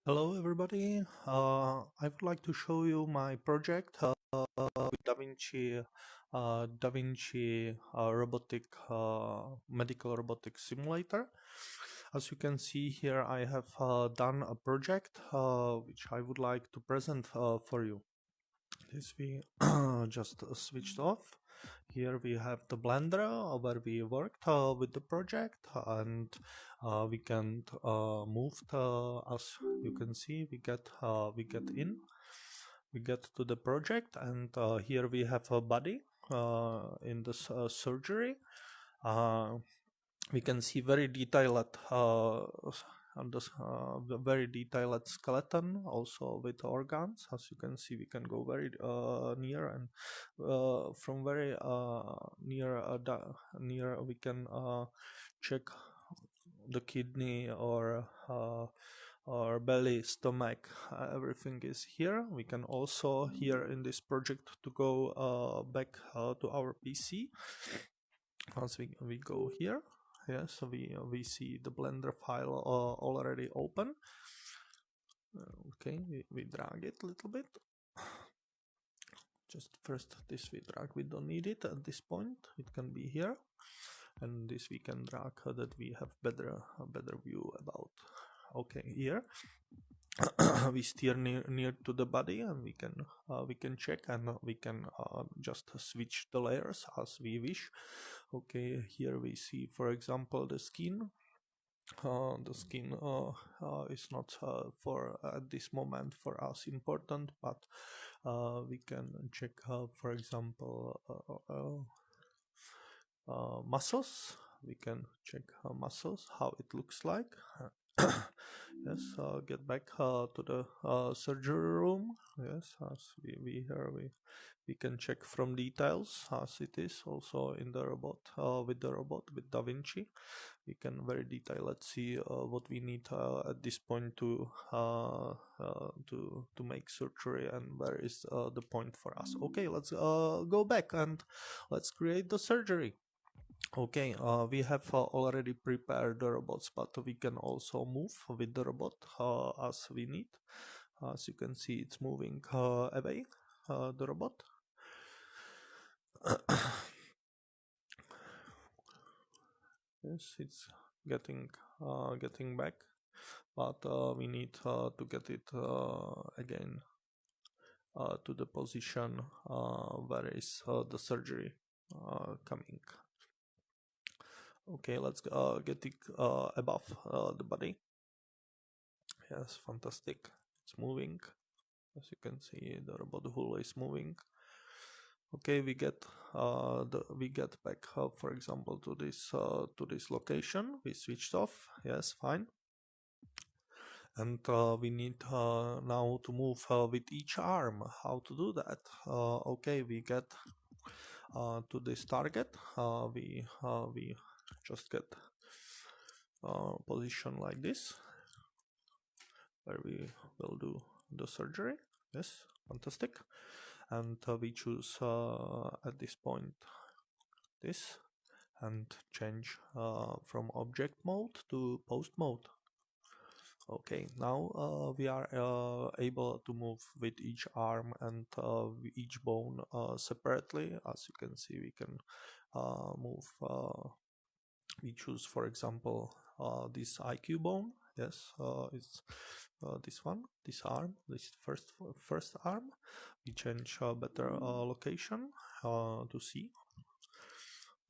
Hello everybody. I would like to show you my project with Da Vinci robotic medical robotic simulator. As you can see here, I have done a project which I would like to present for you. This we just switched off. Here we have the Blender where we worked with the project, and we can move as you can see. We get to the project, and here we have a body in this surgery. We can see very detailed on this very detailed skeleton, also with organs. As you can see, we can go very near, and from very near we can check the kidney or belly, stomach. Everything is here. We can also here in this project to go back to our PC. Once we go here, yes, so we see the Blender file already open. Okay, we drag it a little bit. Just first this we drag, we don't need it at this point. It can be here, and this we can drag that we have a better view about. Okay, here we steer near to the body, and we can check, and we can just switch the layers as we wish. Okay, here we see, for example, the skin. The skin is not for at this moment for us important, but we can check, for example, muscles. We can check muscles, how it looks like. Yes, get back to the surgery room. Yes, as we can check from details as it is also in the robot, with Da Vinci. We can very detailed. Let's see what we need at this point to make surgery, and where is the point for us. Okay, let's go back and let's create the surgery. Okay, we have already prepared the robots, but we can also move with the robot as we need. As you can see, it's moving away, the robot. Yes, it's getting back, but we need to get it again to the position where is the surgery coming. Okay, let's get it above the body. Yes, fantastic. It's moving. As you can see, the robot hull is moving. Okay, we get back, for example, to this location. We switched off. Yes, fine. And we need now to move with each arm. How to do that? Okay, we get to this target. We just get position like this, where we will do the surgery. Yes, fantastic. And we choose at this point this, and change from object mode to post mode. Okay, now we are able to move with each arm and each bone separately. As you can see, we can move. We choose, for example, this IQ bone. Yes, it's this one, this arm, this first arm. We change better location to see.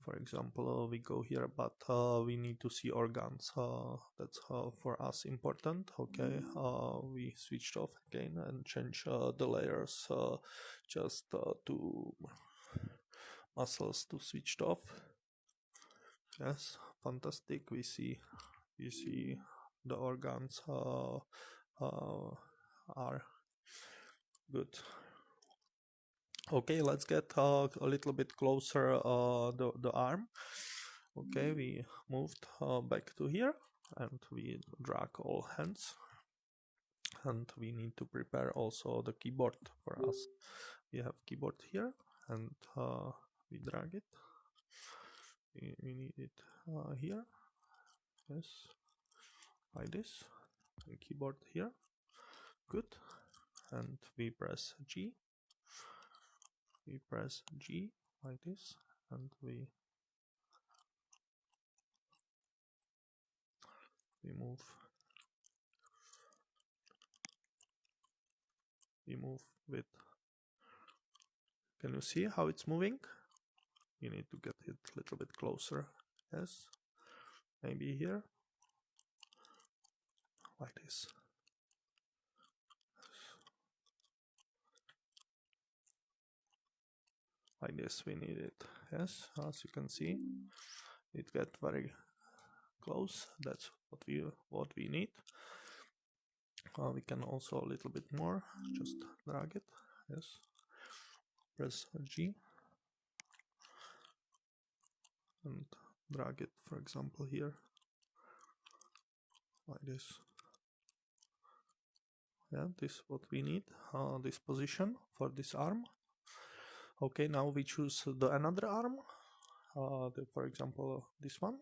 For example, we go here, but we need to see organs. That's for us important. Okay, we switched off again and change the layers just to muscles to switched off. Yes, fantastic. We see the organs are good. Okay, let's get a little bit closer the arm. Okay, we moved back to here, and we drag all hands, and we need to prepare also the keyboard for us. We have keyboard here, and we drag it. We need it here. Yes, like this. And keyboard here. Good. And we press G. We press G like this, and we move. We move with. Can you see how it's moving? You need to get it a little bit closer. Yes. Maybe here. Like this. Like this we need it. Yes, as you can see, it gets very close. That's what we need. We can also a little bit more. Just drag it. Yes. Press G and drag it, for example, here. Like this. Yeah, this is what we need. This position for this arm. Okay, now we choose the another arm. For example, this one.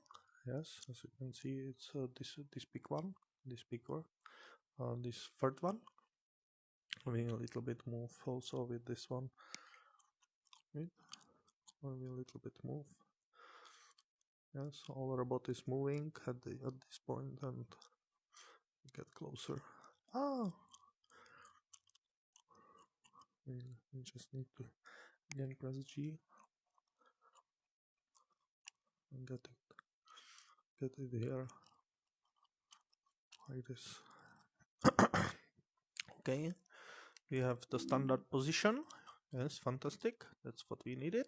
Yes, as you can see, it's this big one, this bigger, this third one. We a little bit move also with this one. Right? We a little bit move. Yes, all robot is moving at this point and get closer. We just need to again press G and get it here like this. Okay, we have the standard position. Yes, fantastic. That's what we needed.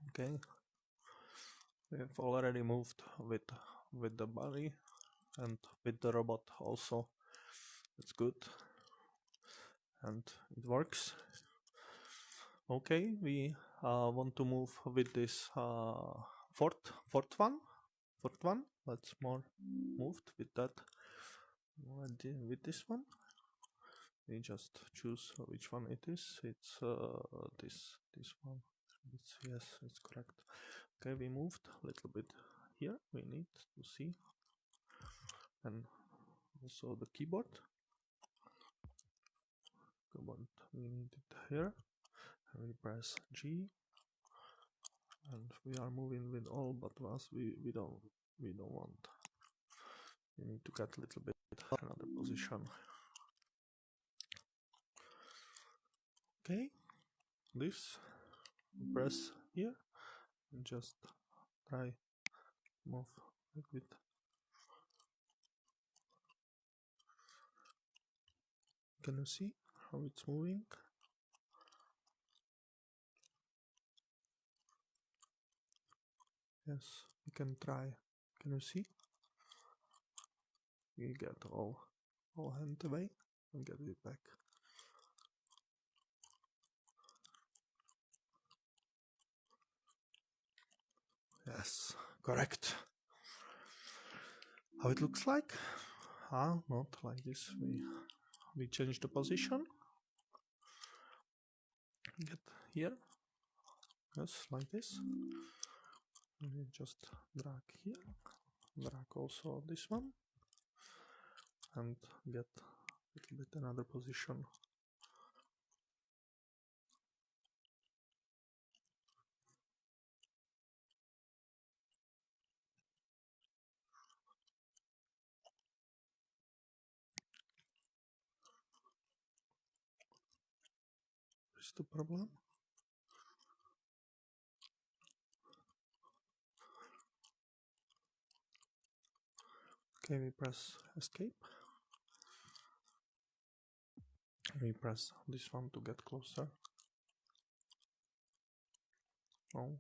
Okay, we have already moved with the body and with the robot also. That's good, and it works. Okay, we want to move with this fourth one. Let's more moved with that. With this one, we just choose which one it is. It's this one. Yes, it's correct. Okay, we moved a little bit here. We need to see, and also the keyboard. We need it here. And we press G, and we are moving with all but once we don't want. We need to get a little bit another position. Okay, this press here and just try move like it. Can you see how it's moving? Yes, we can try. Can you see? We get all hand away and get it back. Yes, correct. How it looks like? Not like this. We change the position. Get here. Yes, like this. And we just drag here. Drag also this one. And get a little bit another position. What's the problem? Okay, we press escape. We press this one to get closer. Oh.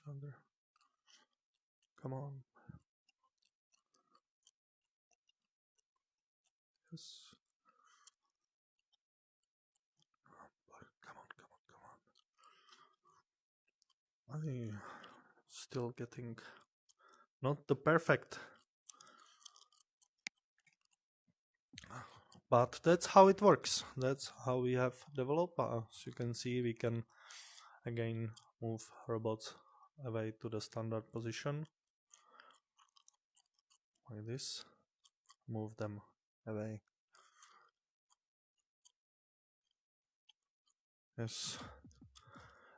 Under. Come on. Yes. Come on. I'm still getting not the perfect. But that's how it works. That's how we have developed. As you can see, we can again move robots away to the standard position like this, move them away. Yes.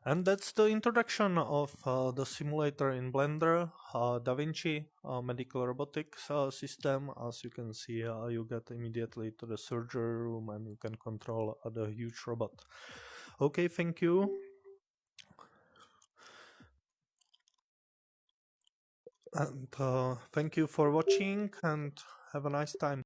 And that's the introduction of the simulator in Blender, DaVinci medical robotics system. As you can see, you get immediately to the surgery room and you can control the huge robot. Okay, thank you. And thank you for watching and have a nice time.